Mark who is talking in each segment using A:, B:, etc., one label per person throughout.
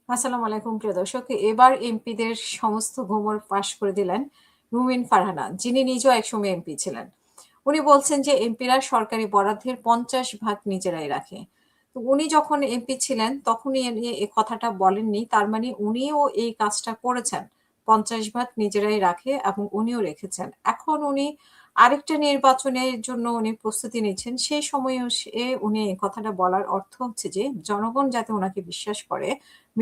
A: আসসালামু আলাইকুম প্রিয় দর্শক। এবার এমপিদের সমস্ত গুমর ফাঁস করে দিলেন রুমিন ফারহানা, যিনি নিজেও একসময় এমপি ছিলেন। উনি বলছেন যে এমপিরা সরকারি বরাদ্দের ৫০% নিজেরাই রাখে। তো উনি যখন এমপি ছিলেন তখনই এ নিয়ে এ কথাটা বলেননি। তার মানে উনিও এই কাজটা করেছেন। ৫০% নিজেরাই রাখে এবং উনিও রেখেছেন। এখন উনি আরেকটা নির্বাচনের জন্য উনি প্রস্তুতি নিচ্ছেন। সেই সময়েও উনি এই কথাটা বলার অর্থ হচ্ছে যে জনগণ যাতে উনাকে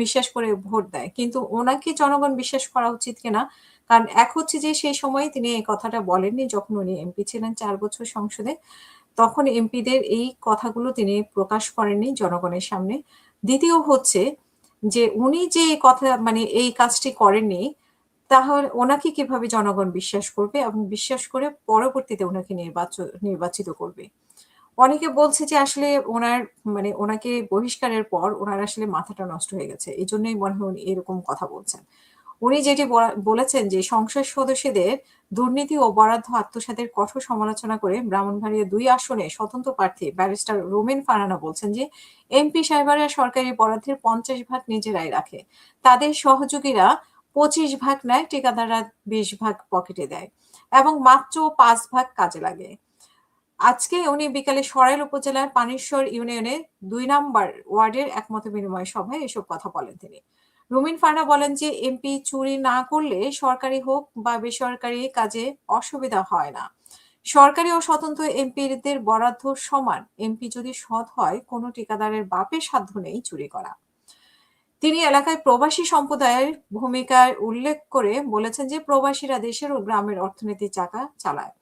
A: বিশ্বাস করে ভোট দেয়। কিন্তু উনাকে জনগণ বিশ্বাস করা উচিত কিনা? কারণ এক হচ্ছে যে সেই সময়ে তিনি এই কথাটা বলেননি যখন উনি এমপি ছিলেন ৪ বছর সংসদে। তখন এমপিদের এই কথাগুলো তিনি প্রকাশ করেননি জনগণের সামনে। দ্বিতীয় হচ্ছে যে উনি যে এই কথা মানে এই কাজটি করেননি, তাহলে ওনাকে কিভাবে জনগণ বিশ্বাস করবে এবং বিশ্বাস করে পরবর্তীতে উনাকে নির্বাচিত করবে? অনেকে বলছে যে আসলে ওনাকে বহিষ্কারের পর উনার আসলে মাথাটা নষ্ট হয়ে গেছে। এজন্যই মনে হয় উনি এরকম কথা বলছেন। উনি যেটি বলেছেন যে সংসদ সদস্যদের দুর্নীতি ও বরাদ্দ আত্মসাতের কঠোর সমালোচনা করে ব্রাহ্মণবাড়িয়া ২ আসনে স্বতন্ত্র প্রার্থী ব্যারিস্টার রোমেন ফারহানা বলছেন যে এমপি সাহেবেরা সরকারি বরাদ্দের ৫০% নিজেরাই রাখে। তাদের সহযোগীরা ২৫% নেয়, ঠিকাদাররা ২০% পকেটে দেয় এবং মাত্র ৫% কাজে লাগে। আজকে উনি বিকালে সরাইল উপজেলার পানিশ্বর ইউনিয়নের ২ নাম্বার ওয়ার্ডের একমত বিনিময় সভায় এসব কথা বলেন তিনি। রুমিন ফারহানা বলেন যে এমপি চুরি না করলে সরকারি হোক বা বেসরকারি কাজে অসুবিধা হয় না। সরকারি ও স্বতন্ত্র এমপিদের বরাদ্দ সমান। এমপি যদি সৎ হয় কোনো ঠিকাদারের বাপের সাধ্য নেই চুরি করা। তিনি এলাকায় প্রবাসী সম্প্রদায়ের ভূমিকার উল্লেখ করে বলেছেন যে প্রবাসীরা দেশের ও গ্রামের অর্থনীতির চাকা চালায়।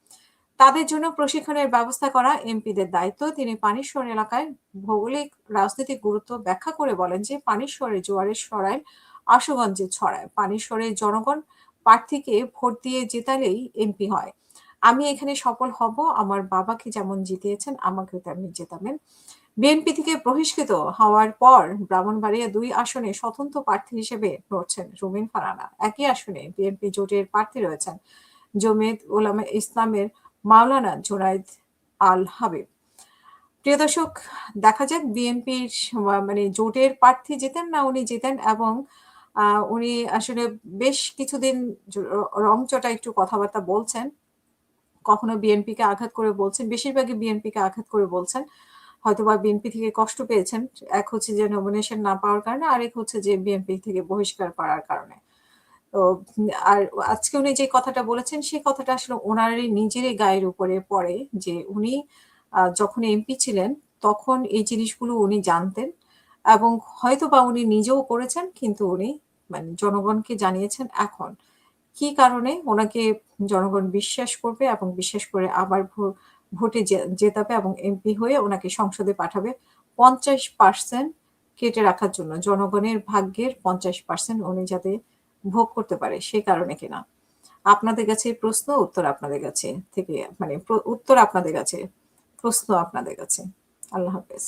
A: তাদের জন্য প্রশিক্ষণের ব্যবস্থা করা এমপিদের দায়িত্ব। তিনি পানিশ্বর এলাকায় ভৌগোলিক রাজনৈতিক গুরুত্ব ব্যাখ্যা করে বলেন যে পানিশ্বরের জোয়ারের সরায় আশুগঞ্জে ছড়ায়। পানিশ্বরের জনগণ প্রার্থীকে ভোট দিয়ে জেতালেই এমপি হয়। আমি এখানে সফল হব, আমার বাবাকে যেমন জিতিয়েছেন আমাকেও তেমনি জেতাবেন। বিএনপি থেকে বহিষ্কৃত হওয়ার পর ব্রাহ্মণবাড়িয়া ২ আসনে স্বতন্ত্র প্রার্থী হিসেবে লড়ছেন রুমিন ফারহানা। একই আসনে বিএনপি জোটের প্রার্থী রয়েছেন জমিয়ত উলামায়ে ইসলামের মাওলানা জুনাইদ আল হাবিব। প্রিয় দর্শক, দেখা যাক বিএনপির মানে জোটের প্রার্থী জেতেন না উনি জেতেন এবং উনি আসলে বেশ কিছুদিন রংচটা একটু কথাবার্তা বলছেন। কখনো বিএনপিকে আঘাত করে বলছেন, বেশিরভাগই বিএনপিকে আঘাত করে বলছেন। হয়তোবা বিএনপি থেকে কষ্ট পেয়েছেন। এক হচ্ছে যে নমিনেশন না পাওয়ার কারণে, আরেক হচ্ছে যে বিএনপি থেকে বহিষ্কার করার কারণে। তো আর আজকে উনি যে কথাটা বলেছেন সেই কথাটা আসলে উনারই নিজেরই গায়ের উপরে পড়ে যে উনি যখন এমপি ছিলেন তখন এই জিনিসগুলো উনি জানতেন এবং হয়তোবা উনি নিজেও করেছেন, কিন্তু উনি মানে জনগণকে জানিয়েছেন এখন। কি কারণে উনাকে জনগণ বিশ্বাস করবে এবং বিশ্বাস করে আবার ভোটে জেতাবে এবং এমপি হয়ে উনাকে সংসদে পাঠাবে ৫০% কেটে রাখার জন্য। জনগণের ভাগ্যের ৫০% উনি যাতে ভোগ করতে পারে সে কারণে কিনা। আপনাদের কাছে প্রশ্ন, উত্তর আপনাদের কাছে থেকে মানে উত্তর আপনাদের কাছে, প্রশ্ন আপনাদের কাছে। আল্লাহ হাফেজ।